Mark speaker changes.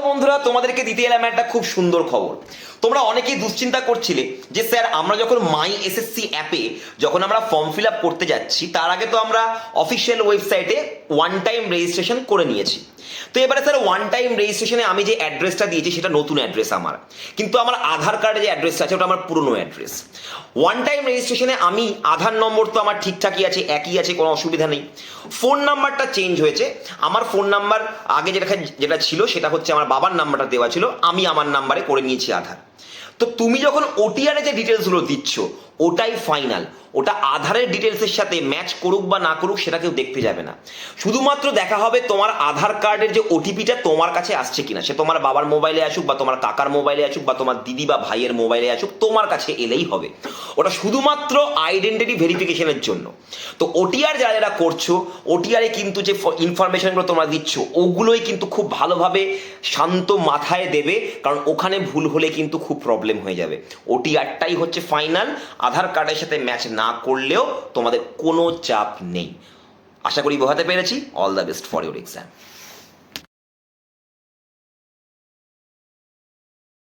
Speaker 1: বন্ধুরা, তোমাদেরকে দিতে এলাম একটা খুব সুন্দর খবর। তোমরা অনেকেই দুশ্চিন্তা করছিলে যে স্যার আমরা যখন মাই এসএসসি অ্যাপে যখন আমরা ফর্ম ফিল আপ করতে যাচ্ছি তার আগে তো আমরা অফিসিয়াল ওয়েবসাইটে ওয়ান টাইম রেজিস্ট্রেশন করে নিয়েছি। তো এবারে স্যার ওয়ান টাইম রেজিস্ট্রেশনে আমি যে অ্যাড্রেসটা দিয়েছি সেটা নতুন অ্যাড্রেস আমার, কিন্তু আমার আধার কার্ডে যে অ্যাড্রেসটা আছে ওটা আমার পুরনো অ্যাড্রেস। ওয়ান টাইম রেজিস্ট্রেশনে আমি আধার নম্বর তো আমার ঠিকঠাকই আছে, একই আছে, কোনো অসুবিধা নেই। ফোন নাম্বারটা চেঞ্জ হয়েছে। আমার ফোন নাম্বার আগে যেটা ছিল সেটা হচ্ছে আমার বাবার নাম্বারটা দেওয়া ছিল, আমি আমার নাম্বারে করে নিয়েছি আধার। তো তুমি যখন ওটিআরে যে ডিটেলসগুলো দিচ্ছ ওটাই ফাইনাল, ওটা আধারের ডিটেলসের সাথে ম্যাচ করুক বা না করুক সেটা কেউ দেখতে যাবে না। শুধুমাত্র দেখা হবে তোমার আধার কার্ডের যে ওটিপিটা তোমার কাছে আসছে কিনা, সে তোমার বাবার মোবাইলে আসুক বা তোমার কাকার মোবাইলে আসুক বা তোমার দিদি বা ভাইয়ের মোবাইলে আসুক, তোমার কাছে এলেই হবে। ওটা শুধুমাত্র আইডেন্টিটি ভেরিফিকেশনের জন্য। তো ওটিআর যারা যারা করছো, ওটিআরে কিন্তু যে ইনফরমেশনগুলো তোমরা দিচ্ছ ওগুলোই কিন্তু খুব ভালোভাবে শান্ত মাথায় দেবে, কারণ ওখানে ভুল হলে কিন্তু খুব প্রবলেম হয়ে যাবে। ওটিআরটাই হচ্ছে ফাইনাল। আধার কার্ডের সাথে ম্যাচ না করলেও তোমাদের কোনো চাপ নেই। আশা করি বোঝাতে পেরেছি। All the best for your exam.